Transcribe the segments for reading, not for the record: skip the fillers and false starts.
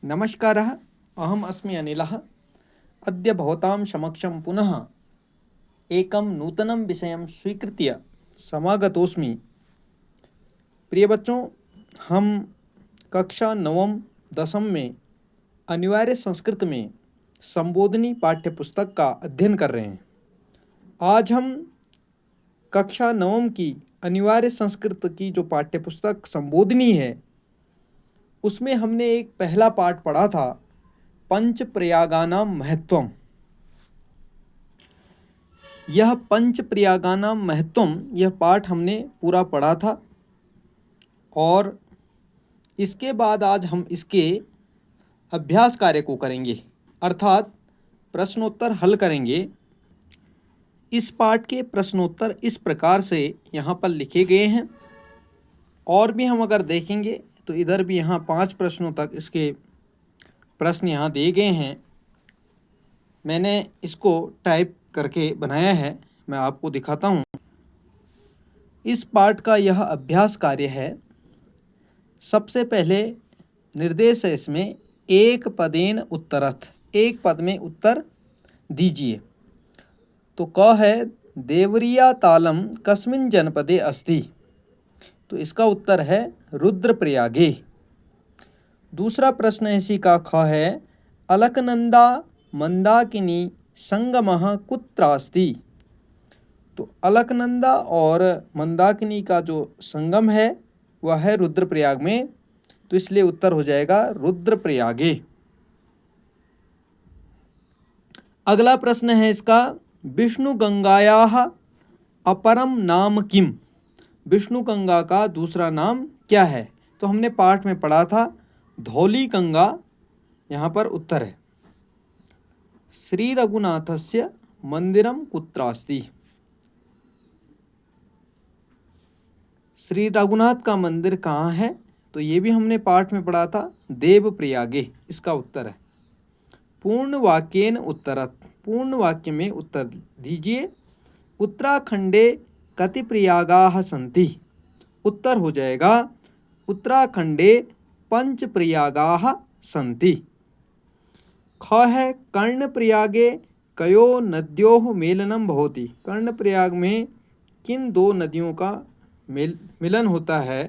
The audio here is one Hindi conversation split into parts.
नमस्कारः। अहम् अस्मि अनिलः। अद्य भवतां समक्षं पुनः एकं नूतनं विषयं स्वीकृत्य समागतोऽस्मि। प्रिय बच्चों, हम कक्षा नवम दसम में अनिवार्य संस्कृत में संबोधनी पाठ्यपुस्तक का अध्ययन कर रहे हैं। आज हम कक्षा नवम की अनिवार्य संस्कृत की जो पाठ्यपुस्तक संबोधनी है, उसमें हमने एक पहला पाठ पढ़ा था, पंच प्रयागानां महत्वम। यह पंच प्रयागानां महत्वम यह पाठ हमने पूरा पढ़ा था और इसके बाद आज हम इसके अभ्यास कार्य को करेंगे, अर्थात प्रश्नोत्तर हल करेंगे। इस पाठ के प्रश्नोत्तर इस प्रकार से यहाँ पर लिखे गए हैं और भी हम अगर देखेंगे तो इधर भी यहाँ 5 प्रश्नों तक इसके प्रश्न यहाँ दिए गए हैं। मैंने इसको टाइप करके बनाया है, मैं आपको दिखाता हूँ। इस पाठ का यह अभ्यास कार्य है। सबसे पहले निर्देश है इसमें, एक पदेन उत्तरथ, एक पद में उत्तर दीजिए। तो क है देवरिया तालम कस्मिन् जनपदे अस्ति, तो इसका उत्तर है रुद्रप्रयागे। दूसरा प्रश्न इसी का ख है, अलकनंदा मंदाकिनी संगमः कुत्र अस्ति। तो अलकनंदा और मंदाकिनी का जो संगम है वह है रुद्रप्रयाग में, तो इसलिए उत्तर हो जाएगा रुद्रप्रयागे। अगला प्रश्न है इसका, विष्णु गंगायाः अपरम नाम किम। विष्णु गंगा का दूसरा नाम क्या है। तो हमने पाठ में पढ़ा था धौली गंगा, यहाँ पर उत्तर है। श्री रघुनाथस्य मंदिरम कुत्रास्ति। श्री रघुनाथ का मंदिर कहाँ है, तो ये भी हमने पाठ में पढ़ा था देवप्रयागे, इसका उत्तर है। पूर्ण वाक्येन उत्तरत, पूर्ण वाक्य में उत्तर दीजिए। उत्तराखंडे कति प्रयागाः सन्ति। उत्तर हो जाएगा उत्तराखंडे पंच प्रयागाः सन्ति। ख है कर्णप्रयागे कयो नद्योः मेलनं भवति। कर्णप्रयाग में किन दो नदियों का मिलन होता है,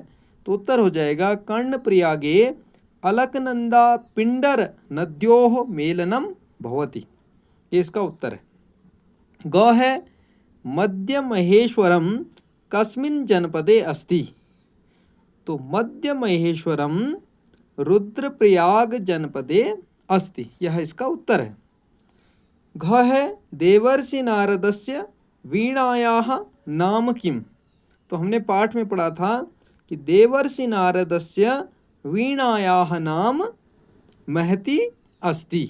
तो उत्तर हो जाएगा कर्णप्रयागे अलकनंदा पिंडर नद्योः मेलनं भवति, ये इसका उत्तर है। ग है मध्य महेश्वरम कस्मिन् जनपदे अस्ति। तो मध्य महेश्वरम रुद्रप्रयाग जनपदे अस्ति, यह इसका उत्तर है। घ है देवर्षि नारदस्य वीणायाः नाम किम। तो हमने पाठ में पढ़ा था कि देवर्षि नारदस्य वीणायाः नाम महती अस्ति।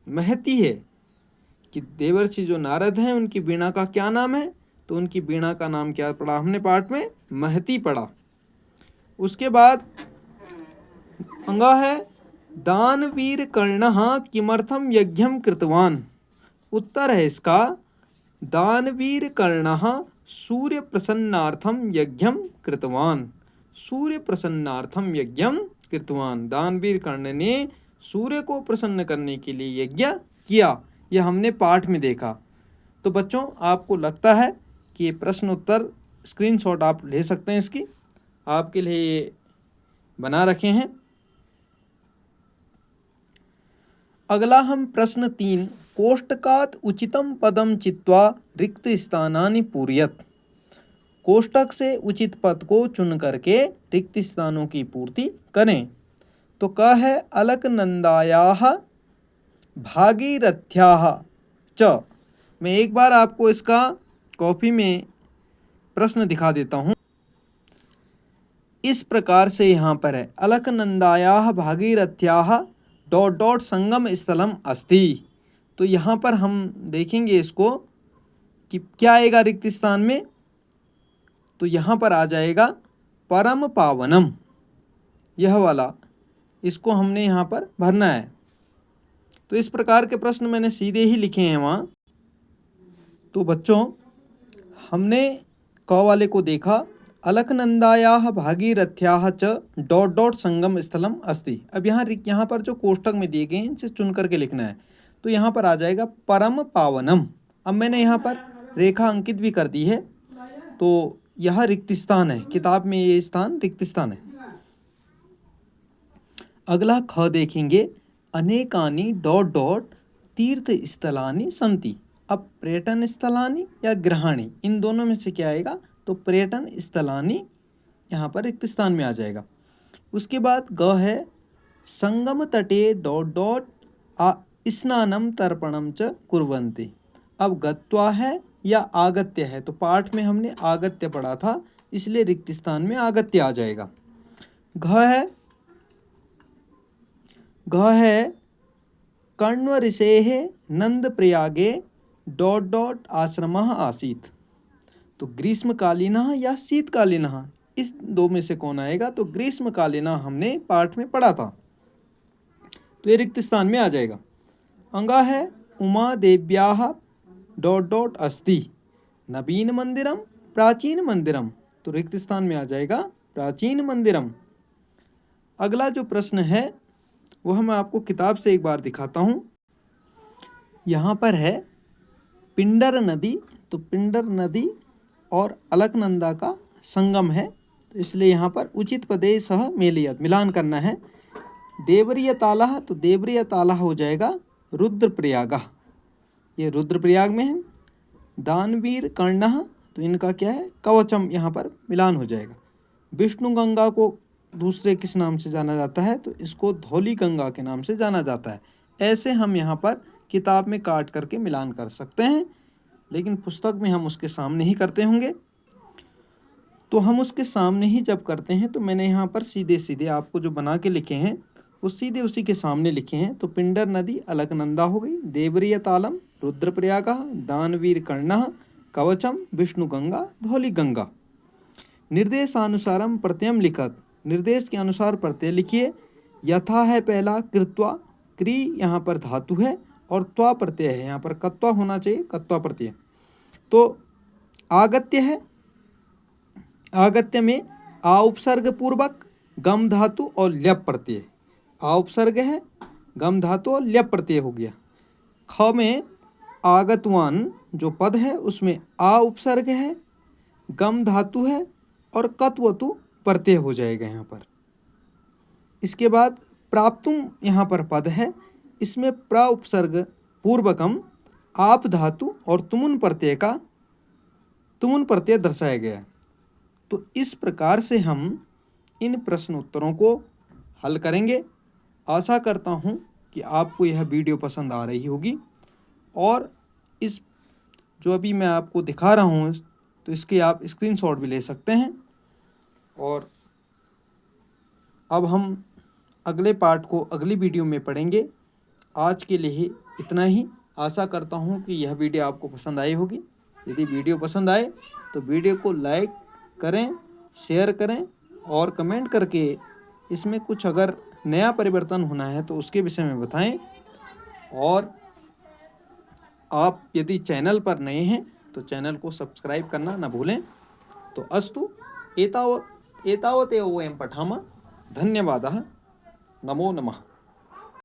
महती है कि देवर्षि जो नारद हैं उनकी वीणा का क्या नाम है, तो उनकी वीणा का नाम क्या पढ़ा हमने पाठ में, महती पढ़ा। उसके बाद अंगा है दानवीर कर्णः किमर्थम यज्ञम कृतवान। उत्तर है इसका दानवीर कर्णः सूर्य प्रसन्नार्थम यज्ञम कृतवान। सूर्य प्रसन्नार्थम यज्ञम कृतवान, दानवीर कर्ण ने सूर्य को प्रसन्न करने के लिए यज्ञ किया, यह हमने पाठ में देखा। तो बच्चों, आपको लगता है कि ये प्रश्न उत्तर स्क्रीनशॉट आप ले सकते हैं, इसकी आपके लिए ये बना रखे हैं। अगला हम प्रश्न 3, कोष्टकात् उचितम पदम चित्वा रिक्त स्थानानि पूरयत। कोष्टक से उचित पद को चुन करके रिक्त स्थानों की पूर्ति करें। तो क है अलकनंदायाः भागीरथ्याः च। मैं एक बार आपको इसका कॉपी में प्रश्न दिखा देता हूँ। इस प्रकार से यहाँ पर है अलकनंदायाः भागीरथ्याः ... संगम स्थलम अस्ति। तो यहाँ पर हम देखेंगे इसको कि क्या आएगा रिक्त स्थान में, तो यहाँ पर आ जाएगा परम पावनम, यह वाला, इसको हमने यहाँ पर भरना है। तो इस प्रकार के प्रश्न मैंने सीधे ही लिखे हैं वहाँ। तो बच्चों, हमने क वाले को देखा अलकनंदायाः भागीरथ्याः च डॉट डॉट संगम स्थलम अस्ति। अब यहाँ पर जो कोष्टक में दिए गए हैं इनसे चुन करके लिखना है। तो यहाँ पर आ जाएगा परम पावनम। अब मैंने यहाँ पर रेखा अंकित भी कर दी है, तो यह रिक्त स्थान है, किताब में ये स्थान रिक्त स्थान है। अगला ख देखेंगे, अनेकानि डॉट डॉट तीर्थ स्थलानि संति। अब पर्यटन स्थलानि या गृहाणि, इन दोनों में से क्या आएगा? तो पर्यटन स्थलानि यहाँ पर रिक्त स्थान में आ जाएगा। उसके बाद ग है, संगम तटे डॉट डॉट स्नानम तर्पणम च कुर्वन्ति। अब गत्वा है या आगत्य है, तो पाठ में हमने आगत्य पढ़ा था, इसलिए रिक्त स्थान में आगत्य आ जाएगा। घ है कण्व ऋषेः नंद प्रयागे डॉट डॉट आश्रमः आसीत्। तो ग्रीष्मकालीनः या शीतकालीनः, इस दो में से कौन आएगा? तो ग्रीष्मकालीनः हमने पाठ में पढ़ा था, तो ये रिक्त स्थान में आ जाएगा। अंगा है उमा देव्याः डॉट डॉट अस्ति नवीन मंदिरम प्राचीन मंदिरम। तो रिक्त स्थान में आ जाएगा प्राचीन मंदिरम। अगला जो प्रश्न है वह मैं आपको किताब से एक बार दिखाता हूँ। यहाँ पर है पिंडर नदी, तो पिंडर नदी और अलकनंदा का संगम है, तो इसलिए यहाँ पर उचित पदे सह मेलयत, मिलान करना है। देवरिया ताला, तो देवरिया ताला हो जाएगा रुद्रप्रयाग, ये रुद्रप्रयाग में है। दानवीर कर्णः, तो इनका क्या है? कवचम, यहाँ पर मिलान हो जाएगा। विष्णु गंगा को दूसरे किस नाम से जाना जाता है? तो इसको धौली गंगा के नाम से जाना जाता है। ऐसे हम यहाँ पर किताब में काट करके मिलान कर सकते हैं, लेकिन पुस्तक में हम उसके सामने ही करते होंगे। तो हम उसके सामने ही जब करते हैं, तो मैंने यहाँ पर सीधे सीधे आपको जो बना के लिखे हैं वो सीधे उसी के सामने लिखे हैं। तो पिंडर नदी अलकनंदा हो गई, देवरिया तालम रुद्रप्रयाग, दानवीर कर्णः कवचम, विष्णु गंगा धौली गंगा। निर्देशानुसारम प्रत्ययम लिखत, निर्देश के अनुसार प्रत्यय लिखिए। यथा है पहला कृत्वा, क्री यहाँ पर धातु है और त्वा प्रत्यय है, यहाँ पर कत्वा होना चाहिए, कत्वा प्रत्यय। तो आगत्य है, आगत्य में आ उपसर्ग पूर्वक गम धातु और ल्यप प्रत्यय। आ उपसर्ग है, गम धातु और ल्यप प्रत्यय हो गया। ख में आगतवान जो पद है उसमें आ उपसर्ग है, गम धातु है और कत्वतु प्रत्यय हो जाएगा यहाँ पर। इसके बाद प्राप्तुम यहाँ पर पद है, इसमें प्र उपसर्ग पूर्वकम आप धातु और तुमुन प्रत्यय का तुमुन प्रत्यय दर्शाया गया। तो इस प्रकार से हम इन प्रश्न उत्तरों को हल करेंगे। आशा करता हूँ कि आपको यह वीडियो पसंद आ रही होगी, और इस जो अभी मैं आपको दिखा रहा हूँ तो इसके आप स्क्रीनशॉट भी ले सकते हैं। और अब हम अगले पार्ट को अगली वीडियो में पढ़ेंगे। आज के लिए इतना ही। आशा करता हूँ कि यह वीडियो आपको पसंद आई होगी। यदि वीडियो पसंद आए तो वीडियो को लाइक करें, शेयर करें और कमेंट करके इसमें कुछ अगर नया परिवर्तन होना है तो उसके विषय में बताएं। और आप यदि चैनल पर नए हैं तो चैनल को सब्सक्राइब करना न भूलें। तो अस्तु एतावत् एव वयं पठामः। धन्यवादः। नमो नमः।